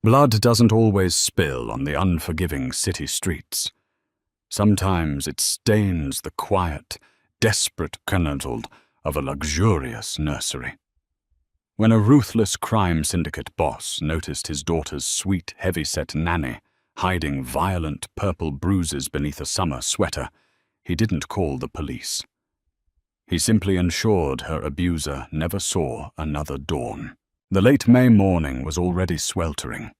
Blood doesn't always spill on the unforgiving city streets. Sometimes it stains the quiet, desperate kernel of a luxurious nursery. When a ruthless crime syndicate boss noticed his daughter's sweet, heavy-set nanny hiding violent purple bruises beneath a summer sweater, he didn't call the police. He simply ensured her abuser never saw another dawn. The late May morning was already sweltering,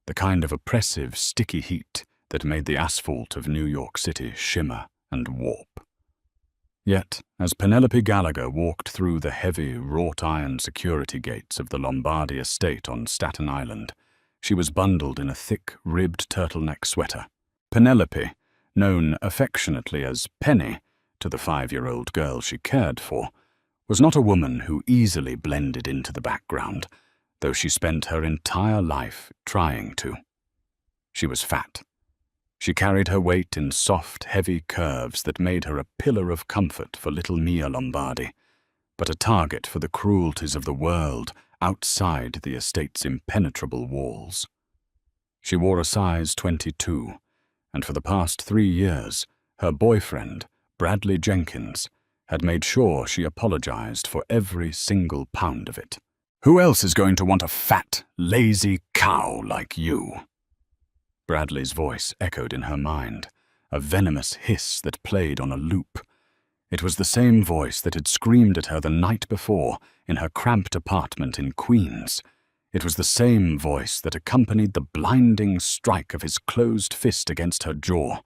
the kind of oppressive, sticky heat that made the asphalt of New York City shimmer and warp. Yet, as Penelope Gallagher walked through the heavy, wrought-iron security gates of the Lombardi estate on Staten Island, she was bundled in a thick, ribbed turtleneck sweater. Penelope, known affectionately as Penny to the 5-year-old girl she cared for, was not a woman who easily blended into the background, though she spent her entire life trying to. She was fat. She carried her weight in soft, heavy curves that made her a pillar of comfort for little Mia Lombardi, but a target for the cruelties of the world outside the estate's impenetrable walls. She wore a size 22, and for the past 3 years, her boyfriend, Bradley Jenkins, had made sure she apologized for every single pound of it. "Who else is going to want a fat, lazy cow like you?" Bradley's voice echoed in her mind, a venomous hiss that played on a loop. It was the same voice that had screamed at her the night before in her cramped apartment in Queens. It was the same voice that accompanied the blinding strike of his closed fist against her jaw,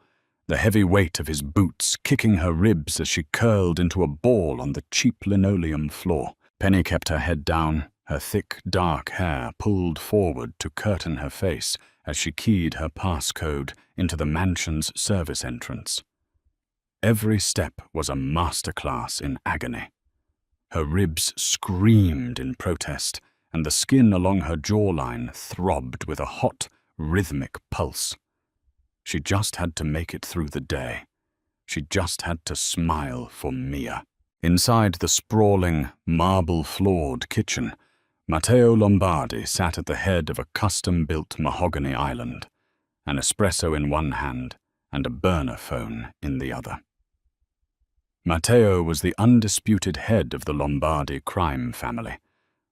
the heavy weight of his boots kicking her ribs as she curled into a ball on the cheap linoleum floor. Penny kept her head down, her thick, dark hair pulled forward to curtain her face as she keyed her passcode into the mansion's service entrance. Every step was a masterclass in agony. Her ribs screamed in protest, and the skin along her jawline throbbed with a hot, rhythmic pulse. She just had to make it through the day. She just had to smile for Mia. Inside the sprawling, marble-floored kitchen, Matteo Lombardi sat at the head of a custom-built mahogany island, an espresso in one hand and a burner phone in the other. Matteo was the undisputed head of the Lombardi crime family,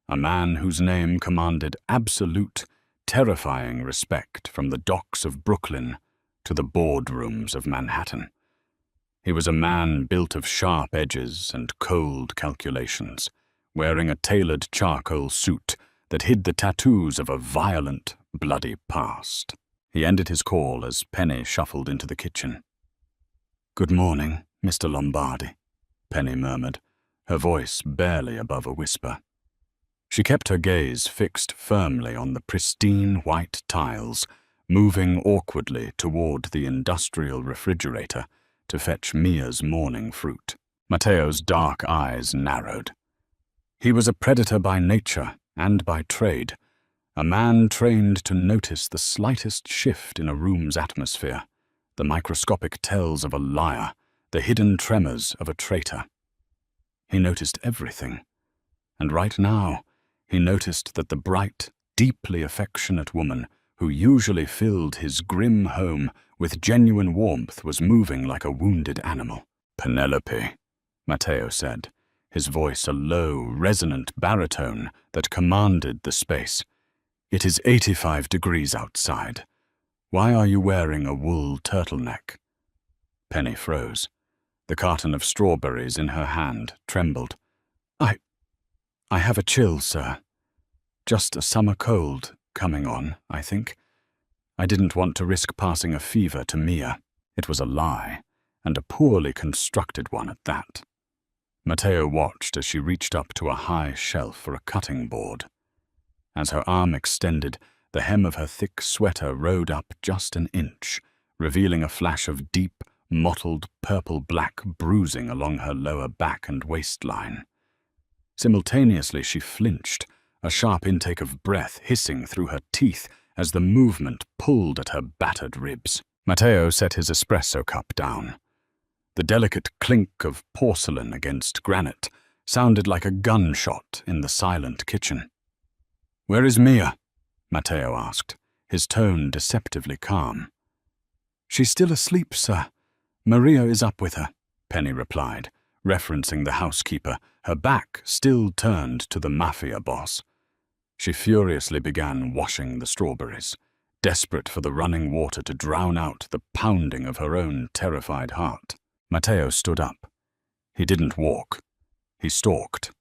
a man whose name commanded absolute, terrifying respect from the docks of Brooklyn to the boardrooms of Manhattan. He was a man built of sharp edges and cold calculations, wearing a tailored charcoal suit that hid the tattoos of a violent, bloody past. He ended his call as Penny shuffled into the kitchen. "Good morning, Mr. Lombardi," Penny murmured, her voice barely above a whisper. She kept her gaze fixed firmly on the pristine white tiles, moving awkwardly toward the industrial refrigerator to fetch Mia's morning fruit. Matteo's dark eyes narrowed. He was a predator by nature and by trade, a man trained to notice the slightest shift in a room's atmosphere, the microscopic tells of a liar, the hidden tremors of a traitor. He noticed everything, and right now he noticed that the bright, deeply affectionate woman who usually filled his grim home with genuine warmth was moving like a wounded animal. "Penelope," Matteo said, his voice a low, resonant baritone that commanded the space. "It is 85 degrees outside. Why are you wearing a wool turtleneck?" Penny froze. The carton of strawberries in her hand trembled. I have a chill, sir. Just a summer cold coming on, I think. I didn't want to risk passing a fever to Mia." It was a lie, and a poorly constructed one at that. Matteo watched as she reached up to a high shelf for a cutting board. As her arm extended, the hem of her thick sweater rode up just an inch, revealing a flash of deep, mottled purple-black bruising along her lower back and waistline. Simultaneously she flinched, a sharp intake of breath hissing through her teeth as the movement pulled at her battered ribs. Matteo set his espresso cup down. The delicate clink of porcelain against granite sounded like a gunshot in the silent kitchen. "Where is Mia?" Matteo asked, his tone deceptively calm. "She's still asleep, sir. Maria is up with her," Penny replied, referencing the housekeeper, her back still turned to the Mafia boss. She furiously began washing the strawberries, desperate for the running water to drown out the pounding of her own terrified heart. Matteo stood up. He didn't walk. He stalked.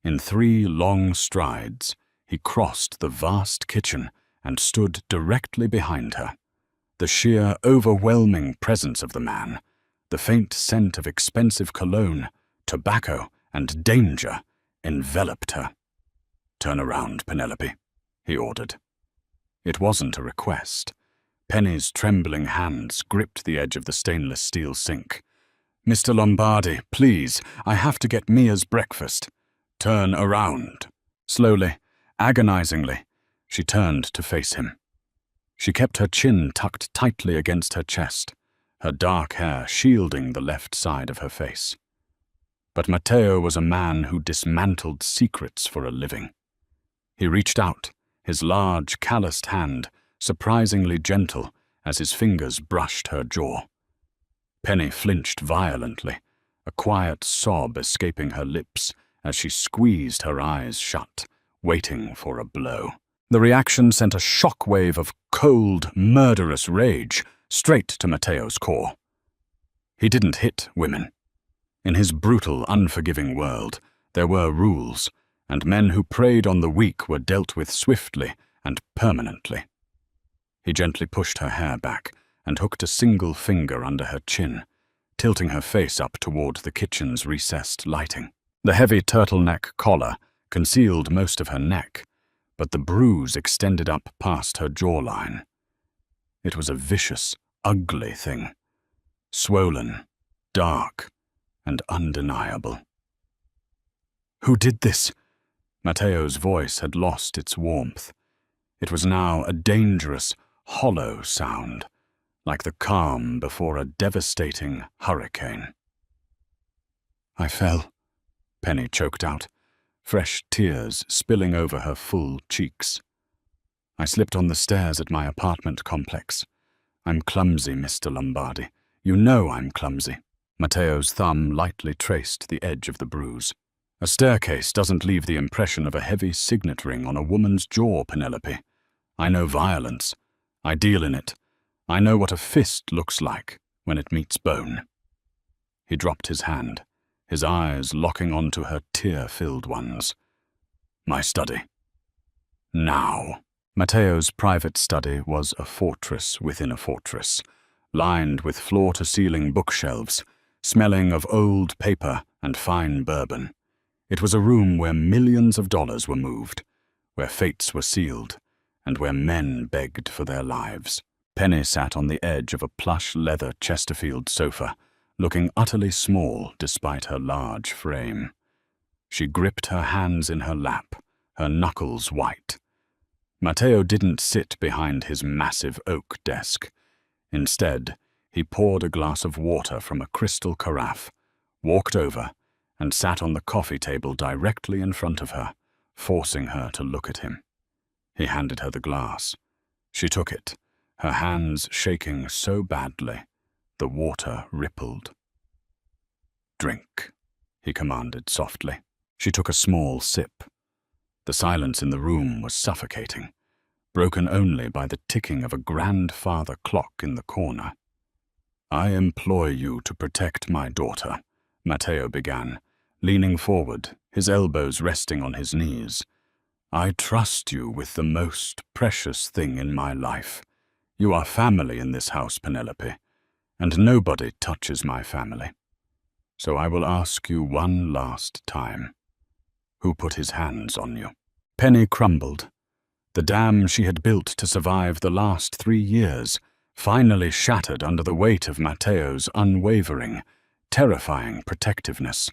In 3 long strides, he crossed the vast kitchen and stood directly behind her. The sheer, overwhelming presence of the man, the faint scent of expensive cologne, tobacco, and danger enveloped her. "Turn around, Penelope," he ordered. It wasn't a request. Penny's trembling hands gripped the edge of the stainless steel sink. "Mr. Lombardi, please, I have to get Mia's breakfast." "Turn around." Slowly, agonizingly, she turned to face him. She kept her chin tucked tightly against her chest, her dark hair shielding the left side of her face. But Matteo was a man who dismantled secrets for a living. He reached out, his large, calloused hand surprisingly gentle as his fingers brushed her jaw. Penny flinched violently, a quiet sob escaping her lips as she squeezed her eyes shut, waiting for a blow. The reaction sent a shockwave of cold, murderous rage straight to Matteo's core. He didn't hit women. In his brutal, unforgiving world, there were rules, and men who preyed on the weak were dealt with swiftly and permanently. He gently pushed her hair back and hooked a single finger under her chin, tilting her face up toward the kitchen's recessed lighting. The heavy turtleneck collar concealed most of her neck, but the bruise extended up past her jawline. It was a vicious, ugly thing. Swollen, dark, and undeniable. "Who did this?" Matteo's voice had lost its warmth. It was now a dangerous, hollow sound, like the calm before a devastating hurricane. "I fell," Penny choked out, fresh tears spilling over her full cheeks. "I slipped on the stairs at my apartment complex. I'm clumsy, Mr. Lombardi. You know I'm clumsy." Matteo's thumb lightly traced the edge of the bruise. "A staircase doesn't leave the impression of a heavy signet ring on a woman's jaw, Penelope. I know violence. I deal in it. I know what a fist looks like when it meets bone." He dropped his hand, his eyes locking onto her tear-filled ones. "My study. Now." Matteo's private study was a fortress within a fortress, lined with floor-to-ceiling bookshelves, smelling of old paper and fine bourbon. It was a room where millions of dollars were moved, where fates were sealed, and where men begged for their lives. Penny sat on the edge of a plush leather Chesterfield sofa, looking utterly small despite her large frame. She gripped her hands in her lap, her knuckles white. Matteo didn't sit behind his massive oak desk. Instead, he poured a glass of water from a crystal carafe, walked over, and sat on the coffee table directly in front of her, forcing her to look at him. He handed her the glass. She took it, her hands shaking so badly, the water rippled. "Drink," he commanded softly. She took a small sip. The silence in the room was suffocating, broken only by the ticking of a grandfather clock in the corner. "I implore you to protect my daughter," Matteo began, leaning forward, his elbows resting on his knees. "I trust you with the most precious thing in my life. You are family in this house, Penelope, and nobody touches my family. So I will ask you one last time. Who put his hands on you?" Penny crumbled. The dam she had built to survive the last 3 years finally shattered under the weight of Matteo's unwavering, terrifying protectiveness.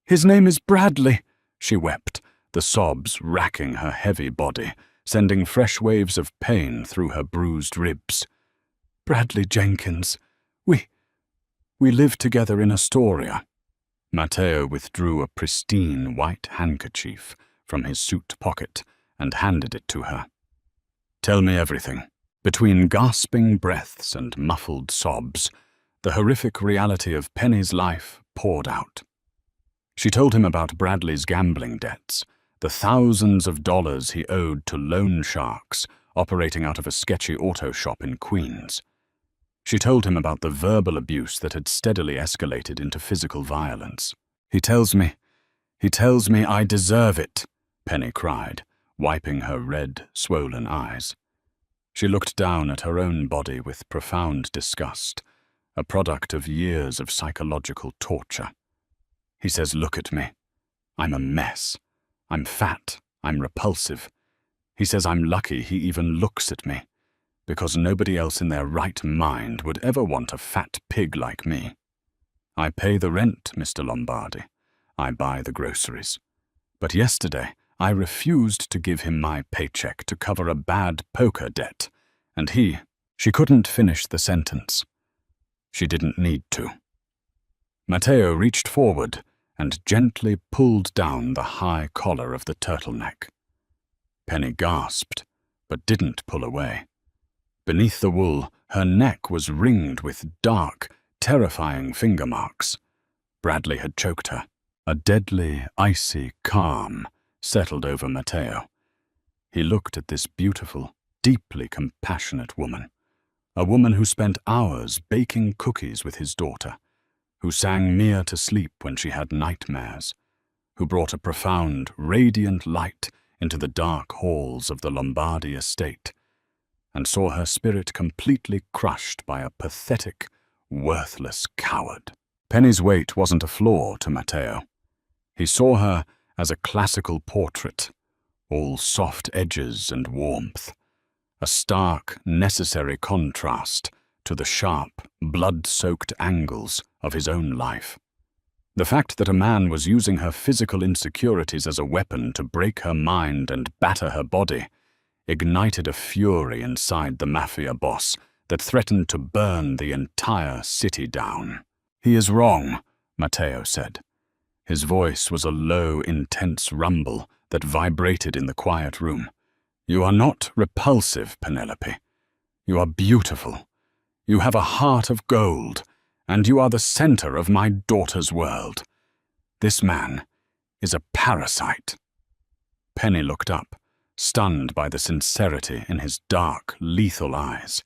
"His name is Bradley," she wept, the sobs racking her heavy body, sending fresh waves of pain through her bruised ribs. "Bradley Jenkins. We lived together in Astoria." Matteo withdrew a pristine white handkerchief from his suit pocket and handed it to her. Tell me everything." Between gasping breaths and muffled sobs, the horrific reality of Penny's life poured out. She told him about Bradley's gambling debts, the thousands of dollars he owed to loan sharks operating out of a sketchy auto shop in Queens. She told him about the verbal abuse that had steadily escalated into physical violence. He tells me I deserve it," Penny cried, wiping her red, swollen eyes. She looked down at her own body with profound disgust, a product of years of psychological torture. He says, "Look at me. I'm a mess. I'm fat. I'm repulsive. He says I'm lucky he even looks at me, because nobody else in their right mind would ever want a fat pig like me. I pay the rent, Mr. Lombardi. I buy the groceries. But yesterday, I refused to give him my paycheck to cover a bad poker debt, and She couldn't finish the sentence. She didn't need to. Matteo reached forward and gently pulled down the high collar of the turtleneck. Penny gasped, but didn't pull away. Beneath the wool, her neck was ringed with dark, terrifying finger marks. Bradley had choked her. A deadly, icy calm settled over Matteo. He looked at this beautiful, deeply compassionate woman, a woman who spent hours baking cookies with his daughter, who sang Mia to sleep when she had nightmares, who brought a profound, radiant light into the dark halls of the Lombardi estate, and saw her spirit completely crushed by a pathetic, worthless coward. Penny's weight wasn't a flaw to Matteo. He saw her as a classical portrait, all soft edges and warmth, a stark, necessary contrast to the sharp, blood-soaked angles of his own life. The fact that a man was using her physical insecurities as a weapon to break her mind and batter her body ignited a fury inside the Mafia boss that threatened to burn the entire city down. "He is wrong," Matteo said. His voice was a low, intense rumble that vibrated in the quiet room. "You are not repulsive, Penelope. You are beautiful. You have a heart of gold, and you are the center of my daughter's world. This man is a parasite." Penny looked up, stunned by the sincerity in his dark, lethal eyes.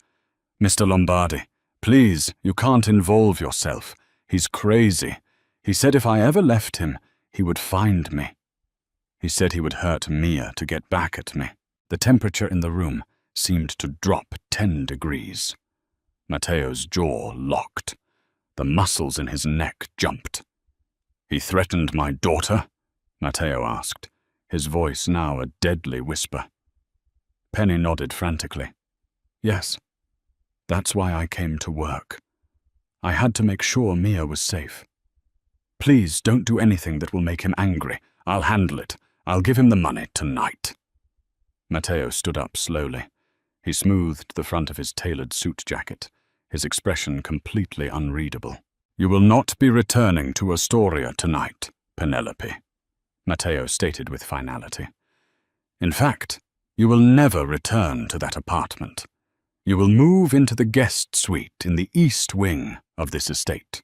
"Mr. Lombardi, please, you can't involve yourself. He's crazy. He said if I ever left him, he would find me. He said he would hurt Mia to get back at me." The temperature in the room seemed to drop 10 degrees. Matteo's jaw locked. The muscles in his neck jumped. "He threatened my daughter?" Matteo asked, his voice now a deadly whisper. Penny nodded frantically. "Yes. That's why I came to work. I had to make sure Mia was safe. Please don't do anything that will make him angry. I'll handle it. I'll give him the money tonight." Matteo stood up slowly. He smoothed the front of his tailored suit jacket, his expression completely unreadable. "You will not be returning to Astoria tonight, Penelope," Matteo stated with finality. "In fact, you will never return to that apartment. You will move into the guest suite in the east wing of this estate.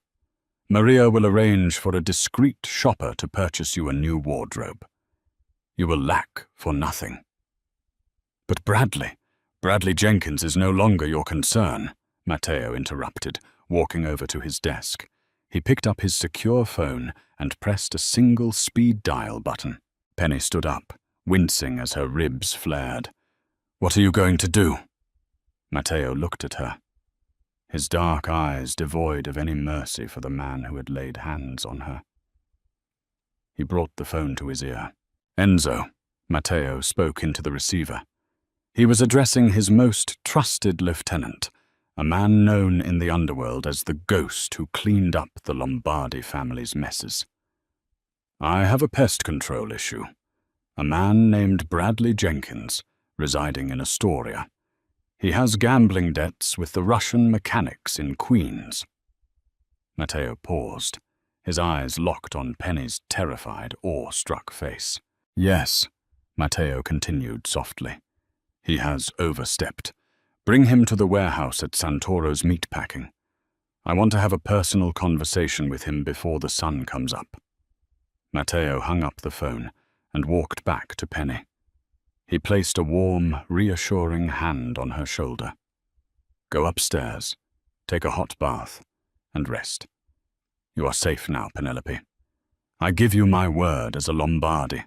Maria will arrange for a discreet shopper to purchase you a new wardrobe. You will lack for nothing." "But Bradley Jenkins is no longer your concern," Matteo interrupted, walking over to his desk. He picked up his secure phone and pressed a single speed dial button. Penny stood up, wincing as her ribs flared. "What are you going to do?" Matteo looked at her, his dark eyes devoid of any mercy for the man who had laid hands on her. He brought the phone to his ear. "Enzo," Matteo spoke into the receiver. He was addressing his most trusted lieutenant, a man known in the underworld as the ghost who cleaned up the Lombardi family's messes. "I have a pest control issue. A man named Bradley Jenkins, residing in Astoria. He has gambling debts with the Russian mechanics in Queens." Matteo paused, his eyes locked on Penny's terrified, awe-struck face. "Yes," Matteo continued softly. He has overstepped. Bring him to the warehouse at Santoro's meatpacking. I want to have a personal conversation with him before the sun comes up." Matteo hung up the phone and walked back to Penny. He placed a warm, reassuring hand on her shoulder. "Go upstairs, take a hot bath, and rest. You are safe now, Penelope. I give you my word as a Lombardi.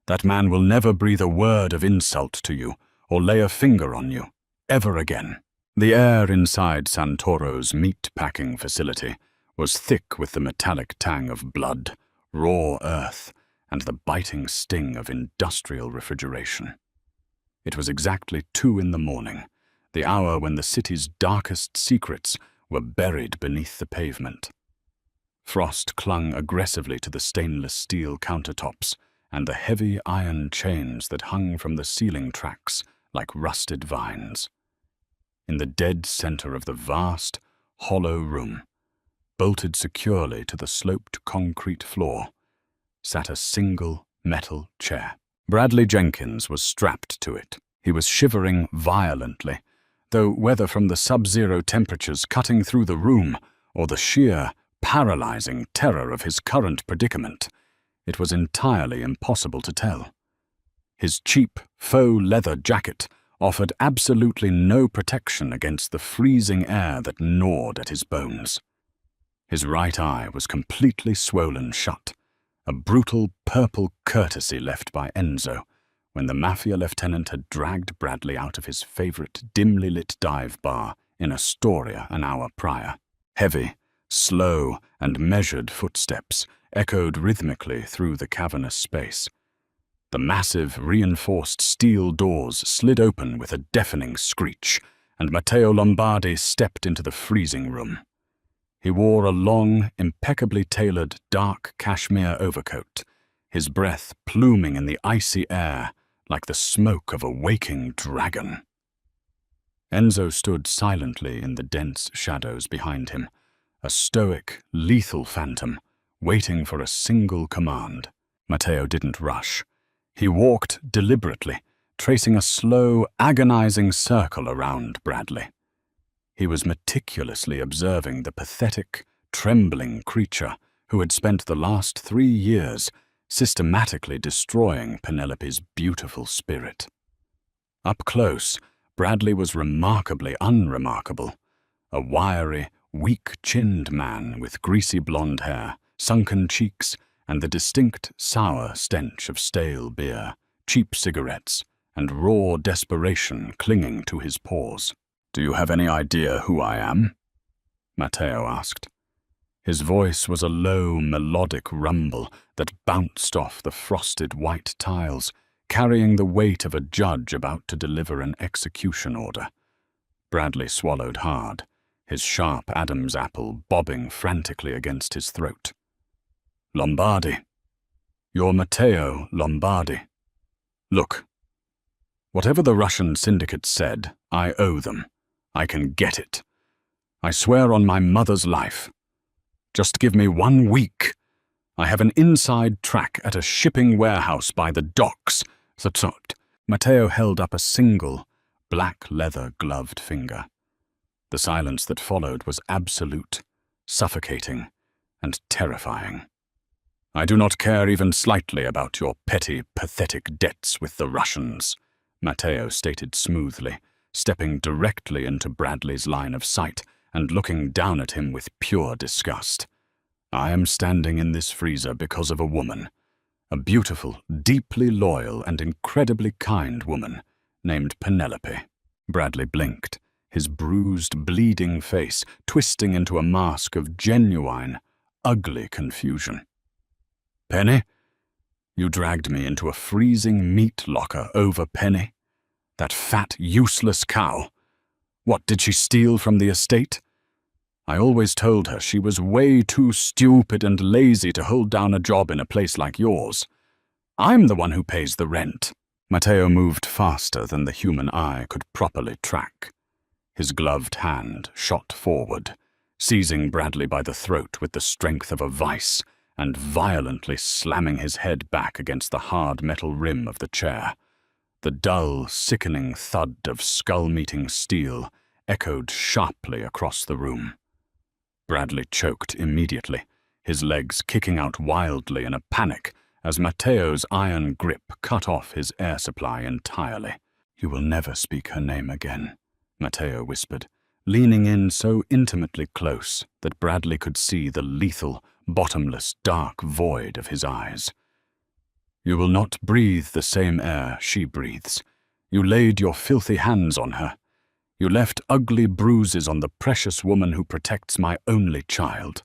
That man will never breathe a word of insult to you or lay a finger on you, ever again." The air inside Santoro's meat-packing facility was thick with the metallic tang of blood, raw earth, and the biting sting of industrial refrigeration. It was exactly 2 in the morning, the hour when the city's darkest secrets were buried beneath the pavement. Frost clung aggressively to the stainless steel countertops and the heavy iron chains that hung from the ceiling tracks like rusted vines. In the dead center of the vast, hollow room, bolted securely to the sloped concrete floor, sat a single metal chair. Bradley Jenkins was strapped to it. He was shivering violently, though whether from the sub-zero temperatures cutting through the room or the sheer, paralyzing terror of his current predicament, it was entirely impossible to tell. His cheap, faux leather jacket offered absolutely no protection against the freezing air that gnawed at his bones. His right eye was completely swollen shut, a brutal purple courtesy left by Enzo when the Mafia lieutenant had dragged Bradley out of his favorite dimly lit dive bar in Astoria an hour prior. Heavy, slow, and measured footsteps echoed rhythmically through the cavernous space. The massive, reinforced steel doors slid open with a deafening screech, and Matteo Lombardi stepped into the freezing room. He wore a long, impeccably tailored, dark cashmere overcoat, his breath pluming in the icy air like the smoke of a waking dragon. Enzo stood silently in the dense shadows behind him, a stoic, lethal phantom, waiting for a single command. Matteo didn't rush. He walked deliberately, tracing a slow, agonizing circle around Bradley. He was meticulously observing the pathetic, trembling creature who had spent the last 3 years systematically destroying Penelope's beautiful spirit. Up close, Bradley was remarkably unremarkable, a wiry, weak-chinned man with greasy blonde hair, sunken cheeks, and the distinct sour stench of stale beer, cheap cigarettes, and raw desperation clinging to his pores. "Do you have any idea who I am?" Matteo asked. His voice was a low, melodic rumble that bounced off the frosted white tiles, carrying the weight of a judge about to deliver an execution order. Bradley swallowed hard, his sharp Adam's apple bobbing frantically against his throat. "Lombardi. You're Matteo Lombardi. Look, whatever the Russian syndicate said, I owe them. I can get it. I swear on my mother's life. Just give me 1 week. I have an inside track at a shipping warehouse by the docks." Matteo held up a single, black leather-gloved finger. The silence that followed was absolute, suffocating, and terrifying. "I do not care even slightly about your petty, pathetic debts with the Russians," Matteo stated smoothly, stepping directly into Bradley's line of sight and looking down at him with pure disgust. "I am standing in this freezer because of a woman, a beautiful, deeply loyal, and incredibly kind woman named Penelope." Bradley blinked, his bruised, bleeding face twisting into a mask of genuine, ugly confusion. "Penny? You dragged me into a freezing meat locker over Penny? That fat, useless cow? What, did she steal from the estate? I always told her she was way too stupid and lazy to hold down a job in a place like yours. I'm the one who pays the rent." Matteo moved faster than the human eye could properly track. His gloved hand shot forward, seizing Bradley by the throat with the strength of a vice and violently slamming his head back against the hard metal rim of the chair. The dull, sickening thud of skull-meeting steel echoed sharply across the room. Bradley choked immediately, his legs kicking out wildly in a panic as Matteo's iron grip cut off his air supply entirely. "You will never speak her name again," Matteo whispered, leaning in so intimately close that Bradley could see the lethal, bottomless, dark void of his eyes. "You will not breathe the same air she breathes. You laid your filthy hands on her. You left ugly bruises on the precious woman who protects my only child.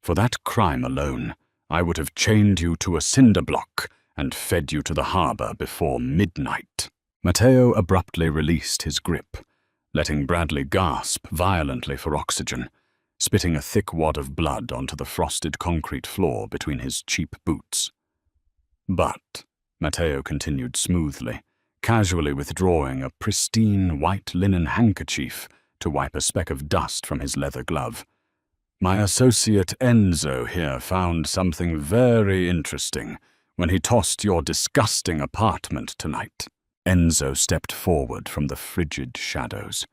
For that crime alone, I would have chained you to a cinder block and fed you to the harbor before midnight." Matteo abruptly released his grip, letting Bradley gasp violently for oxygen, spitting a thick wad of blood onto the frosted concrete floor between his cheap boots. "But," Matteo continued smoothly, casually withdrawing a pristine white linen handkerchief to wipe a speck of dust from his leather glove, "my associate Enzo here found something very interesting when he tossed your disgusting apartment tonight." Enzo stepped forward from the frigid shadows,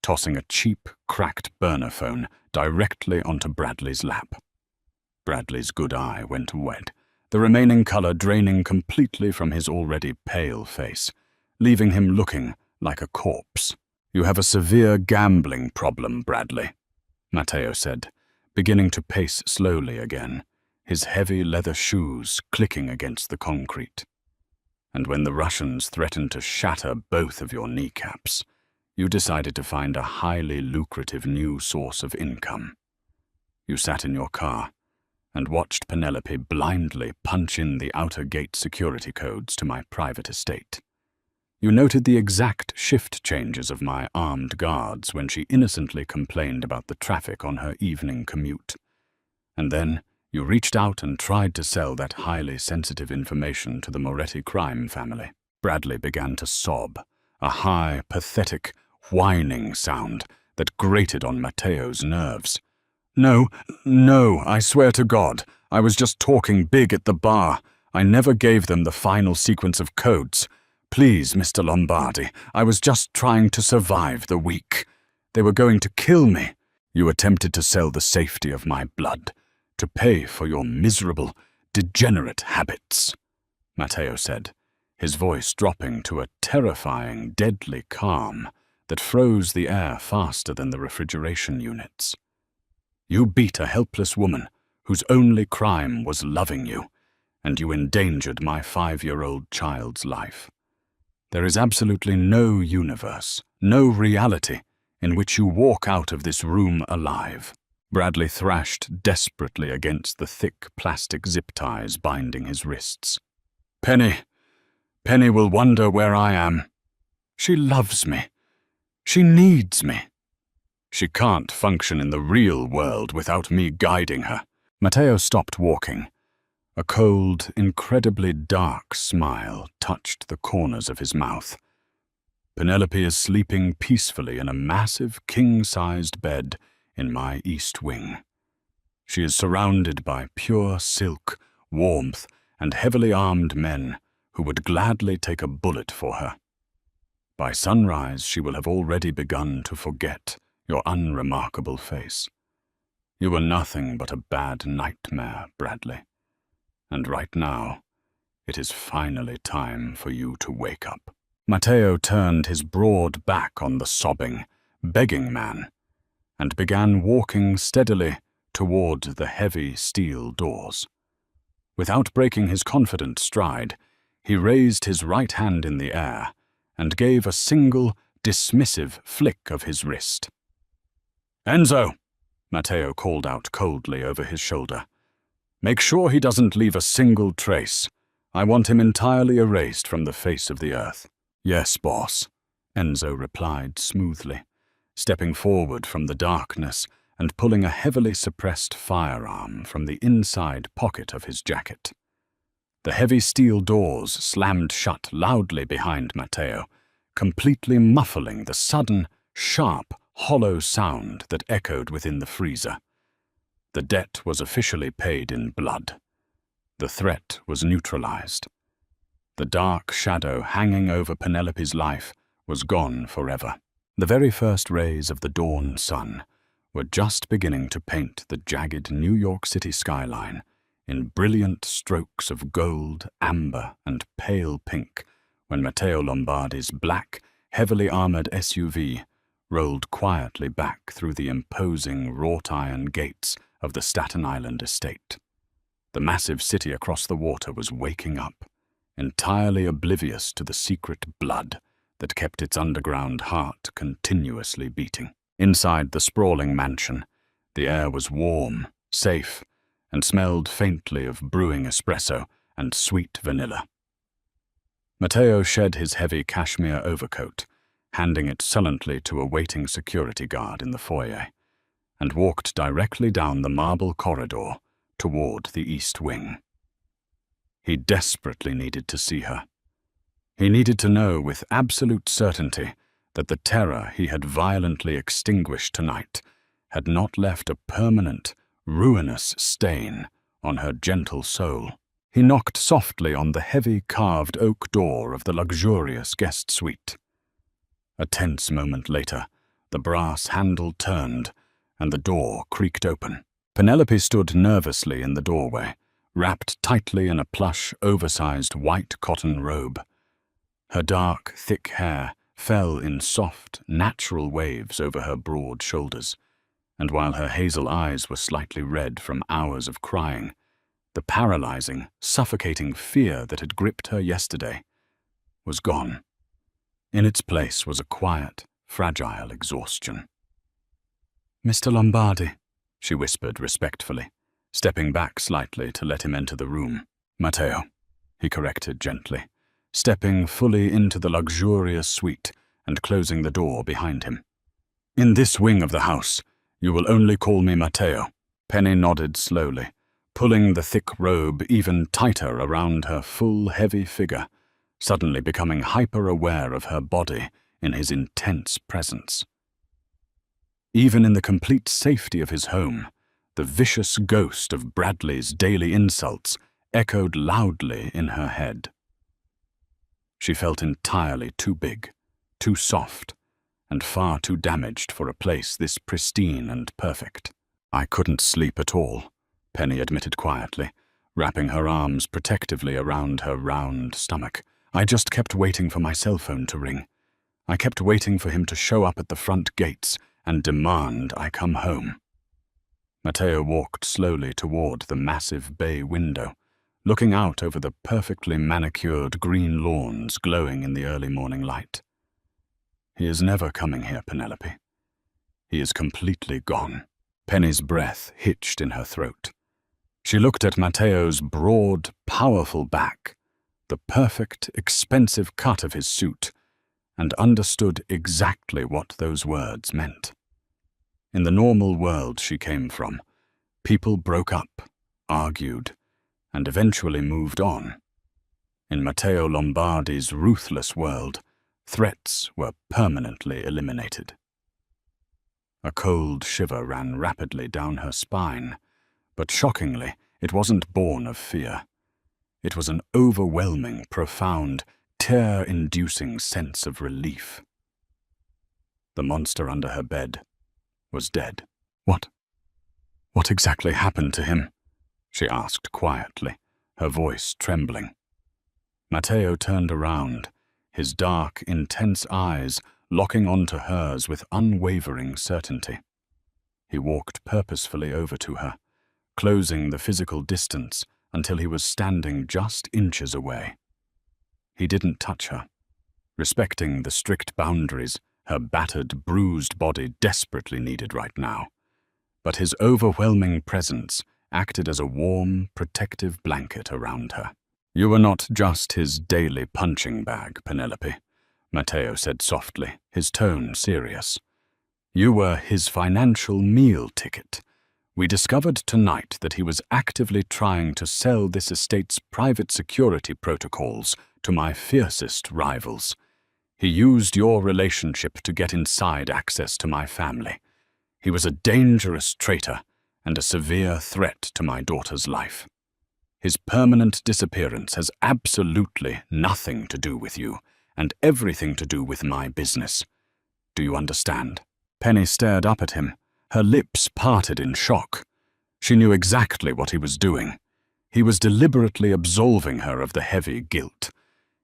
tossing a cheap, cracked burner phone directly onto Bradley's lap. Bradley's good eye went wet, the remaining color draining completely from his already pale face, leaving him looking like a corpse. "You have a severe gambling problem, Bradley," Matteo said, beginning to pace slowly again, his heavy leather shoes clicking against the concrete. "And when the Russians threatened to shatter both of your kneecaps, you decided to find a highly lucrative new source of income. You sat in your car and watched Penelope blindly punch in the outer gate security codes to my private estate. You noted the exact shift changes of my armed guards when she innocently complained about the traffic on her evening commute. And then you reached out and tried to sell that highly sensitive information to the Moretti crime family." Bradley began to sob, a high, pathetic, whining sound that grated on Matteo's nerves. No, I swear to God, I was just talking big at the bar. I never gave them the final sequence of codes. Please, Mr. Lombardi, I was just trying to survive the week. They were going to kill me. You attempted to sell the safety of my blood, to pay for your miserable, degenerate habits," Matteo said, his voice dropping to a terrifying, deadly calm that froze the air faster than the refrigeration units. "You beat a helpless woman whose only crime was loving you, and you endangered my 5-year-old child's life. There is absolutely no universe, no reality, in which you walk out of this room alive." Bradley thrashed desperately against the thick plastic zip ties binding his wrists. Penny will wonder where I am. She loves me. She needs me. She can't function in the real world without me guiding her." Matteo stopped walking. A cold, incredibly dark smile touched the corners of his mouth. "Penelope is sleeping peacefully in a massive, king-sized bed in my east wing. She is surrounded by pure silk, warmth, and heavily armed men who would gladly take a bullet for her. By sunrise, she will have already begun to forget your unremarkable face. You were nothing but a bad nightmare, Bradley. And right now, it is finally time for you to wake up." Matteo turned his broad back on the sobbing, begging man, and began walking steadily toward the heavy steel doors. Without breaking his confident stride, he raised his right hand in the air and gave a single, dismissive flick of his wrist. "Enzo," Matteo called out coldly over his shoulder. "Make sure he doesn't leave a single trace. I want him entirely erased from the face of the earth." "Yes, boss," Enzo replied smoothly, stepping forward from the darkness and pulling a heavily suppressed firearm from the inside pocket of his jacket. The heavy steel doors slammed shut loudly behind Matteo, completely muffling the sudden, sharp, hollow sound that echoed within the freezer. The debt was officially paid in blood. The threat was neutralized. The dark shadow hanging over Penelope's life was gone forever. The very first rays of the dawn sun were just beginning to paint the jagged New York City skyline in brilliant strokes of gold, amber, and pale pink when Matteo Lombardi's black, heavily armored SUV rolled quietly back through the imposing wrought-iron gates of the Staten Island estate. The massive city across the water was waking up, entirely oblivious to the secret blood that kept its underground heart continuously beating. Inside the sprawling mansion, the air was warm, safe, and smelled faintly of brewing espresso and sweet vanilla. Matteo shed his heavy cashmere overcoat, handing it sullenly to a waiting security guard in the foyer, and walked directly down the marble corridor toward the East Wing. He desperately needed to see her. He needed to know with absolute certainty that the terror he had violently extinguished tonight had not left a permanent, ruinous stain on her gentle soul. He knocked softly on the heavy carved oak door of the luxurious guest suite. A tense moment later, the brass handle turned and the door creaked open. Penelope stood nervously in the doorway, wrapped tightly in a plush, oversized white cotton robe. Her dark, thick hair fell in soft, natural waves over her broad shoulders, and while her hazel eyes were slightly red from hours of crying, the paralyzing, suffocating fear that had gripped her yesterday was gone. In its place was a quiet, fragile exhaustion. "Mr. Lombardi," she whispered respectfully, stepping back slightly to let him enter the room. "Matteo," he corrected gently, stepping fully into the luxurious suite and closing the door behind him. "In this wing of the house, you will only call me Matteo." Penny nodded slowly, pulling the thick robe even tighter around her full, heavy figure, suddenly becoming hyper-aware of her body in his intense presence. Even in the complete safety of his home, the vicious ghost of Bradley's daily insults echoed loudly in her head. She felt entirely too big, too soft, and far too damaged for a place this pristine and perfect. "I couldn't sleep at all," Penny admitted quietly, wrapping her arms protectively around her round stomach. "I just kept waiting for my cell phone to ring. I kept waiting for him to show up at the front gates and demand I come home." Matteo walked slowly toward the massive bay window, looking out over the perfectly manicured green lawns glowing in the early morning light. "He is never coming here, Penelope. He is completely gone." Penny's breath hitched in her throat. She looked at Matteo's broad, powerful back, the perfect, expensive cut of his suit, and understood exactly what those words meant. In the normal world she came from, people broke up, argued, and eventually moved on. In Matteo Lombardi's ruthless world, threats were permanently eliminated. A cold shiver ran rapidly down her spine, but shockingly, it wasn't born of fear. It was an overwhelming, profound, tear-inducing sense of relief. The monster under her bed was dead. What exactly happened to him?" she asked quietly, her voice trembling. Matteo turned around, his dark, intense eyes locking onto hers with unwavering certainty. He walked purposefully over to her, closing the physical distance until he was standing just inches away. He didn't touch her, respecting the strict boundaries her battered, bruised body desperately needed right now. But his overwhelming presence acted as a warm, protective blanket around her. "You were not just his daily punching bag, Penelope," Matteo said softly, his tone serious. "You were his financial meal ticket. We discovered tonight that he was actively trying to sell this estate's private security protocols to my fiercest rivals. He used your relationship to get inside access to my family. He was a dangerous traitor and a severe threat to my daughter's life. His permanent disappearance has absolutely nothing to do with you, and everything to do with my business. Do you understand?" Penny stared up at him, her lips parted in shock. She knew exactly what he was doing. He was deliberately absolving her of the heavy guilt.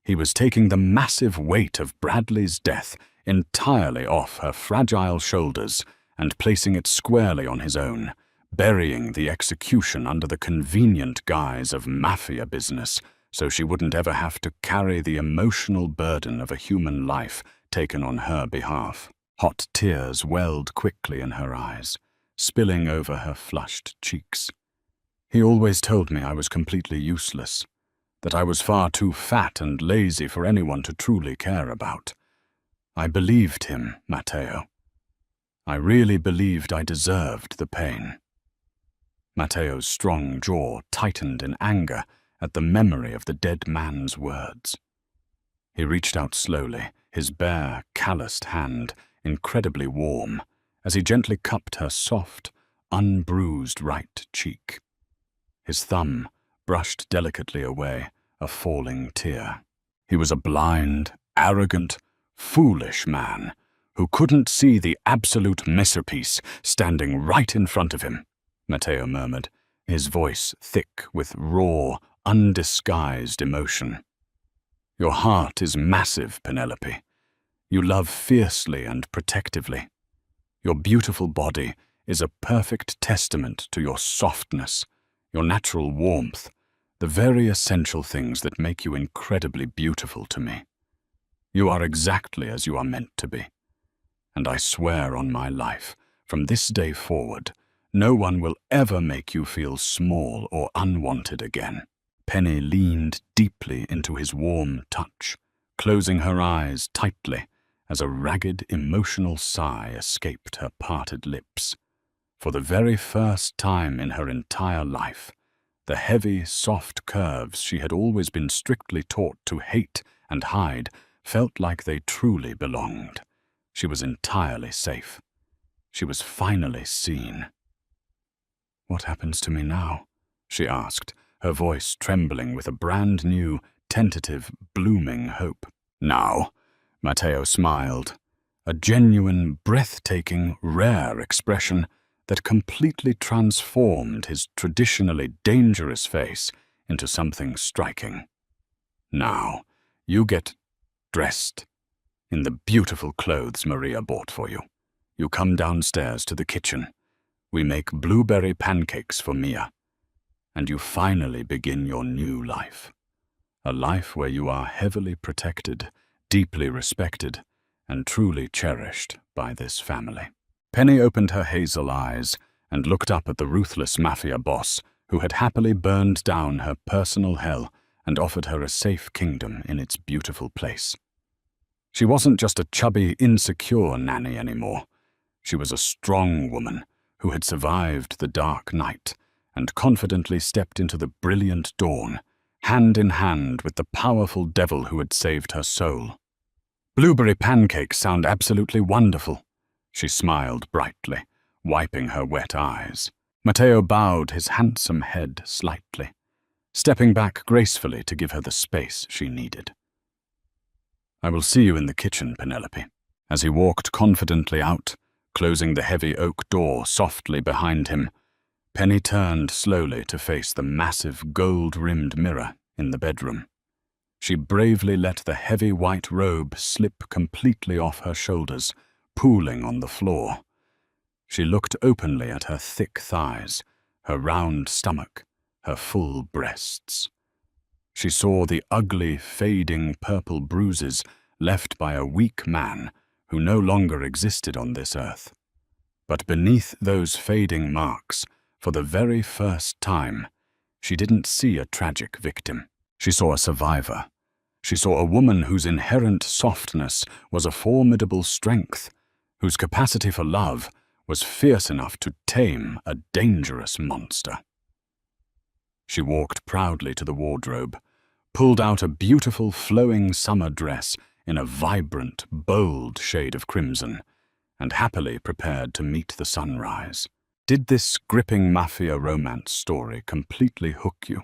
He was taking the massive weight of Bradley's death entirely off her fragile shoulders and placing it squarely on his own, burying the execution under the convenient guise of Mafia business so she wouldn't ever have to carry the emotional burden of a human life taken on her behalf. Hot tears welled quickly in her eyes, spilling over her flushed cheeks. He always told me I was completely useless, that I was far too fat and lazy for anyone to truly care about. I believed him, Matteo. I really believed I deserved the pain. Matteo's strong jaw tightened in anger at the memory of the dead man's words. He reached out slowly, his bare, calloused hand incredibly warm, as he gently cupped her soft, unbruised right cheek. His thumb brushed delicately away a falling tear. He was a blind, arrogant, foolish man who couldn't see the absolute masterpiece standing right in front of him, Matteo murmured, his voice thick with raw, undisguised emotion. Your heart is massive, Penelope. You love fiercely and protectively. Your beautiful body is a perfect testament to your softness, your natural warmth, the very essential things that make you incredibly beautiful to me. You are exactly as you are meant to be. And I swear on my life, from this day forward, no one will ever make you feel small or unwanted again. Penny leaned deeply into his warm touch, closing her eyes tightly as a ragged, emotional sigh escaped her parted lips. For the very first time in her entire life, the heavy, soft curves she had always been strictly taught to hate and hide felt like they truly belonged. She was entirely safe. She was finally seen. "What happens to me now?" she asked, her voice trembling with a brand new, tentative, blooming hope. "Now," Matteo smiled, a genuine, breathtaking, rare expression that completely transformed his traditionally dangerous face into something striking. "Now, you get dressed in the beautiful clothes Maria bought for you. You come downstairs to the kitchen. We make blueberry pancakes for Mia. And you finally begin your new life. A life where you are heavily protected, deeply respected, and truly cherished by this family." Penny opened her hazel eyes and looked up at the ruthless Mafia boss who had happily burned down her personal hell and offered her a safe kingdom in its beautiful place. She wasn't just a chubby, insecure nanny anymore. She was a strong woman who had survived the dark night and confidently stepped into the brilliant dawn, hand in hand with the powerful devil who had saved her soul. "Blueberry pancakes sound absolutely wonderful," she smiled brightly, wiping her wet eyes. Matteo bowed his handsome head slightly, stepping back gracefully to give her the space she needed. "I will see you in the kitchen, Penelope." As he walked confidently out, closing the heavy oak door softly behind him, Penny turned slowly to face the massive gold-rimmed mirror in the bedroom. She bravely let the heavy white robe slip completely off her shoulders, pooling on the floor. She looked openly at her thick thighs, her round stomach, her full breasts. She saw the ugly, fading purple bruises left by a weak man who no longer existed on this earth. But beneath those fading marks, for the very first time, she didn't see a tragic victim. She saw a survivor. She saw a woman whose inherent softness was a formidable strength, whose capacity for love was fierce enough to tame a dangerous monster. She walked proudly to the wardrobe, pulled out a beautiful flowing summer dress in a vibrant, bold shade of crimson, and happily prepared to meet the sunrise. Did this gripping Mafia romance story completely hook you?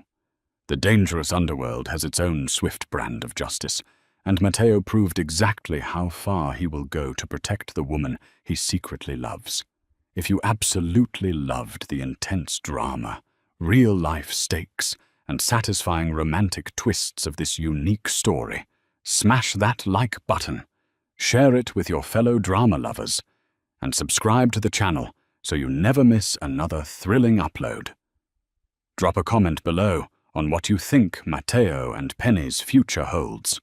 The dangerous underworld has its own swift brand of justice, and Matteo proved exactly how far he will go to protect the woman he secretly loves. If you absolutely loved the intense drama, real-life stakes, and satisfying romantic twists of this unique story, smash that like button, share it with your fellow drama lovers, and subscribe to the channel so you never miss another thrilling upload. Drop a comment below on what you think Matteo and Penny's future holds.